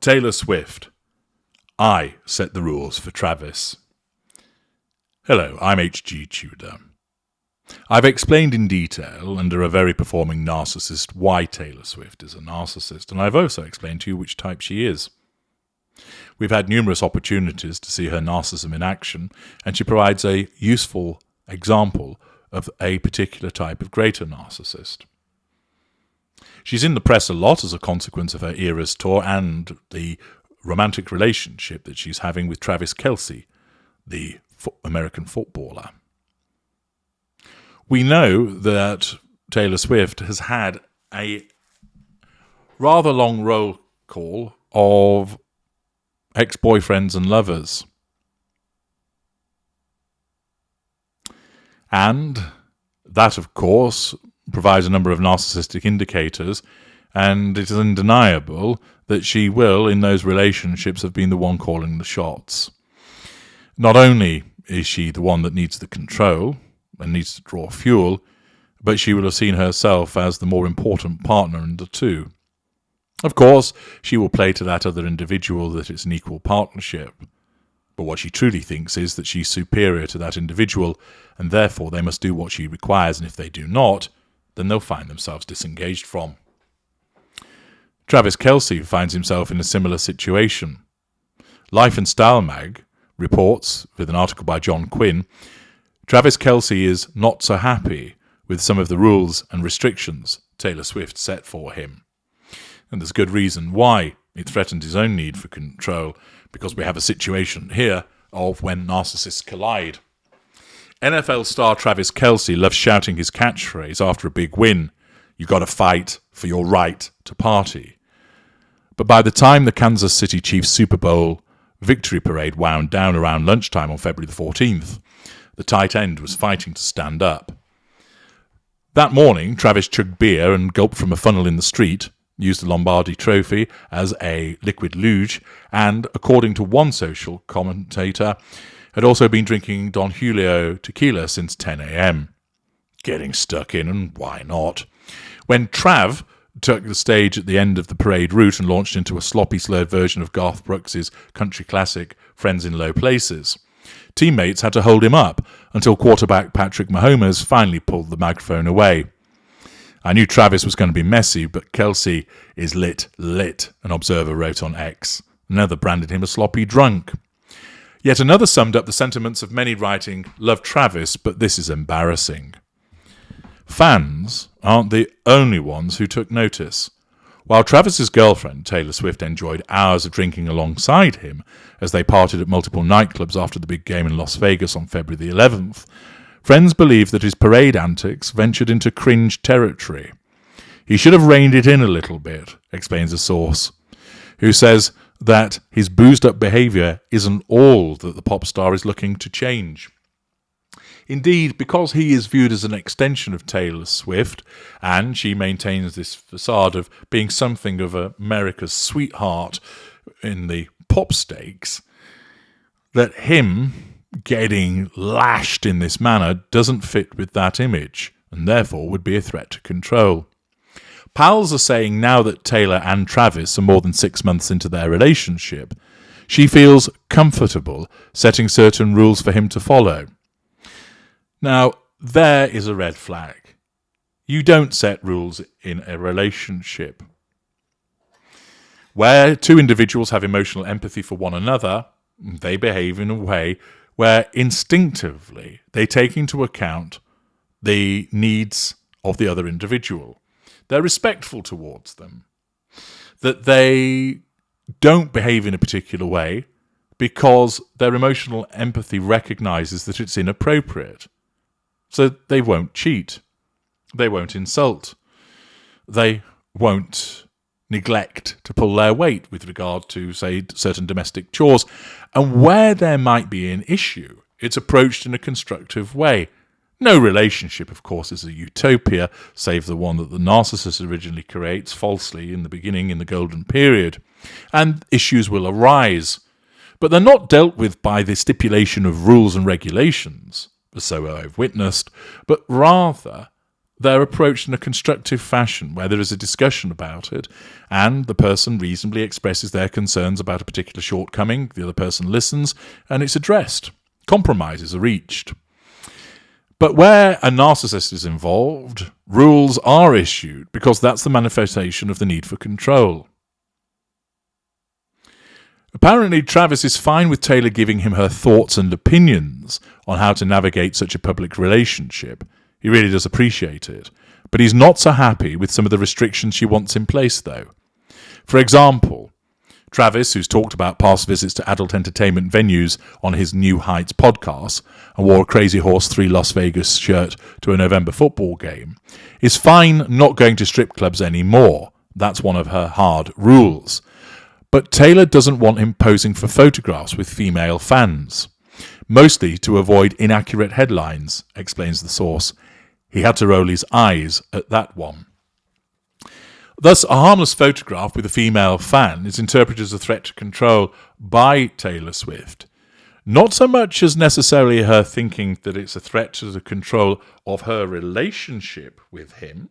Taylor Swift. I set the rules for Travis. Hello, I'm H.G. Tudor. I've explained in detail, under a very performing narcissist, why Taylor Swift is a narcissist, and I've also explained to you which type she is. We've had numerous opportunities to see her narcissism in action, and she provides a useful example of a particular type of greater narcissist. She's in the press a lot as a consequence of her Eras tour and the romantic relationship that she's having with Travis Kielce, the American footballer. We know that Taylor Swift has had a rather long roll call of ex-boyfriends and lovers. And that, of course, provides a number of narcissistic indicators, and it is undeniable that she will, in those relationships, have been the one calling the shots. Not only is she the one that needs the control and needs to draw fuel, but she will have seen herself as the more important partner in the two. Of course, she will play to that other individual that it's an equal partnership, but what she truly thinks is that she's superior to that individual, and therefore they must do what she requires, and if they do not, then they'll find themselves disengaged from. Travis Kielce finds himself in a similar situation. Life and Style mag reports, with an article by John Quinn, Travis Kielce is not so happy with some of the rules and restrictions Taylor Swift set for him. And there's good reason why. It threatens his own need for control, because we have a situation here of when narcissists collide. NFL star Travis Kielce loves shouting his catchphrase after a big win, "You got to fight for your right to party." But by the time the Kansas City Chiefs Super Bowl victory parade wound down around lunchtime on February the 14th, the tight end was fighting to stand up. That morning, Travis chugged beer and gulped from a funnel in the street, used the Lombardi Trophy as a liquid luge, and, according to one social commentator, had also been drinking Don Julio tequila since 10 a.m. Getting stuck in, and why not? When Trav took the stage at the end of the parade route and launched into a sloppy, slurred version of Garth Brooks' country classic Friends in Low Places, teammates had to hold him up until quarterback Patrick Mahomes finally pulled the microphone away. I knew Travis was going to be messy, but Kielce is lit, an observer wrote on X. Another branded him a sloppy drunk. Yet another summed up the sentiments of many writing, "Love Travis, but this is embarrassing." Fans aren't the only ones who took notice. While Travis's girlfriend, Taylor Swift, enjoyed hours of drinking alongside him as they partied at multiple nightclubs after the big game in Las Vegas on February the 11th, friends believe that his parade antics ventured into cringe territory. "He should have reined it in a little bit," explains a source, who says that his boozed-up behaviour isn't all that the pop star is looking to change. Indeed, because he is viewed as an extension of Taylor Swift, and she maintains this facade of being something of America's sweetheart in the pop stakes, that him getting lashed in this manner doesn't fit with that image, and therefore would be a threat to control. Pals are saying now that Taylor and Travis are more than 6 months into their relationship, she feels comfortable setting certain rules for him to follow. Now, there is a red flag. You don't set rules in a relationship. Where two individuals have emotional empathy for one another, they behave in a way where instinctively they take into account the needs of the other individual. They're respectful towards them. That they don't behave in a particular way because their emotional empathy recognizes that it's inappropriate. So they won't cheat. They won't insult. They won't neglect to pull their weight with regard to, say, certain domestic chores. And where there might be an issue, it's approached in a constructive way. No relationship, of course, is a utopia, save the one that the narcissist originally creates falsely in the beginning, in the golden period. And issues will arise. But they're not dealt with by the stipulation of rules and regulations, so I've witnessed, but rather they're approached in a constructive fashion where there is a discussion about it and the person reasonably expresses their concerns about a particular shortcoming, the other person listens, and it's addressed. Compromises are reached. But where a narcissist is involved, rules are issued because that's the manifestation of the need for control. Apparently, Travis is fine with Taylor giving him her thoughts and opinions on how to navigate such a public relationship. He really does appreciate it. But he's not so happy with some of the restrictions she wants in place, though. For example, Travis, who's talked about past visits to adult entertainment venues on his New Heights podcast and wore a Crazy Horse 3 Las Vegas shirt to a November football game, is fine not going to strip clubs anymore. That's one of her hard rules. But Taylor doesn't want him posing for photographs with female fans, mostly to avoid inaccurate headlines, explains the source. He had to roll his eyes at that one. Thus, a harmless photograph with a female fan is interpreted as a threat to control by Taylor Swift. Not so much as necessarily her thinking that it's a threat to the control of her relationship with him,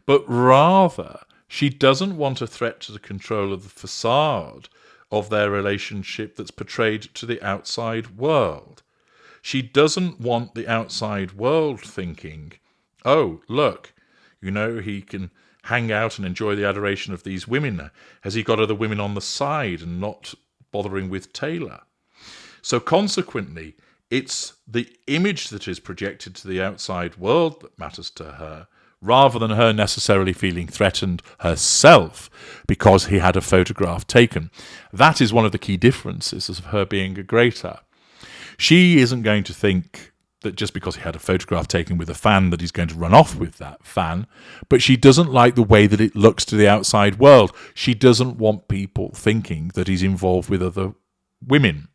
but rather she doesn't want a threat to the control of the facade of their relationship that's portrayed to the outside world. She doesn't want the outside world thinking, oh, look, he can hang out and enjoy the adoration of these women. Has he got other women on the side and not bothering with Taylor? So consequently, it's the image that is projected to the outside world that matters to her, rather than her necessarily feeling threatened herself because he had a photograph taken. That is one of the key differences of her being a greater. She isn't going to think that just because he had a photograph taken with a fan that he's going to run off with that fan, but she doesn't like the way that it looks to the outside world. She doesn't want people thinking that he's involved with other women.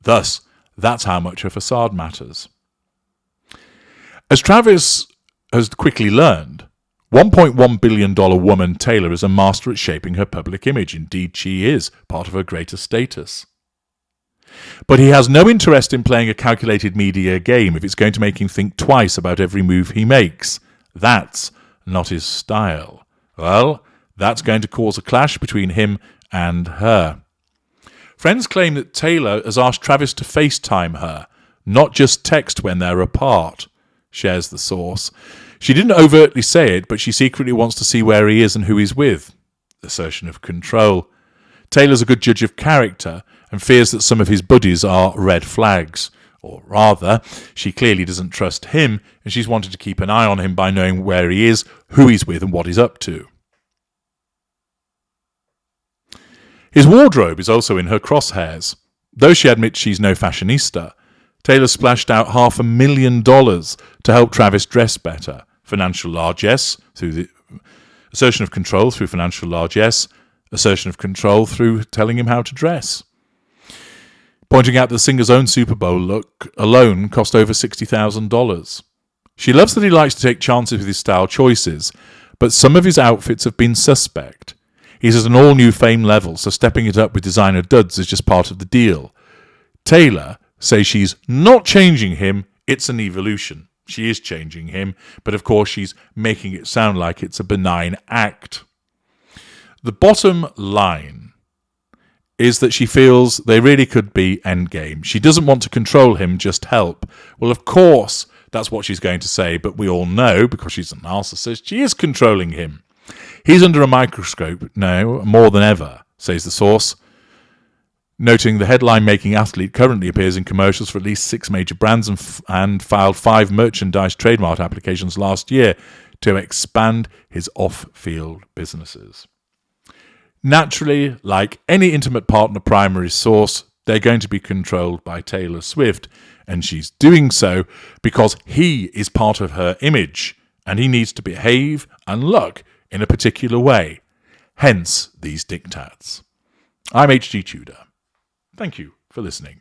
Thus, that's how much her facade matters. As Travis has quickly learned, $1.1 billion woman Taylor is a master at shaping her public image. Indeed, she is part of her greater status. But he has no interest in playing a calculated media game if it's going to make him think twice about every move he makes. That's not his style. Well, that's going to cause a clash between him and her. Friends claim that Taylor has asked Travis to FaceTime her, not just text when they're apart, shares the source. She didn't overtly say it, but she secretly wants to see where he is and who he's with. Assertion of control. Taylor's a good judge of character and fears that some of his buddies are red flags. Or rather, she clearly doesn't trust him, and she's wanted to keep an eye on him by knowing where he is, who he's with, and what he's up to. His wardrobe is also in her crosshairs. Though she admits she's no fashionista, Taylor splashed out $500,000 to help Travis dress better. Financial largesse through the assertion of control through financial largesse, assertion of control through telling him how to dress. Pointing out that the singer's own Super Bowl look alone cost over $60,000. She loves that he likes to take chances with his style choices, but some of his outfits have been suspect. He's at an all-new fame level, so stepping it up with designer duds is just part of the deal. Taylor says she's not changing him, it's an evolution. She is changing him, but of course she's making it sound like it's a benign act. The bottom line is that she feels they really could be endgame. She doesn't want to control him, just help. Well, of course, that's what she's going to say, but we all know, because she's a narcissist, she is controlling him. He's under a microscope now, more than ever, says the source, noting the headline-making athlete currently appears in commercials for at least 6 major brands and filed 5 merchandise trademark applications last year to expand his off-field businesses. Naturally, like any intimate partner primary source, they're going to be controlled by Taylor Swift, and she's doing so because he is part of her image, and he needs to behave and look in a particular way. Hence these diktats. I'm H.G. Tudor. Thank you for listening.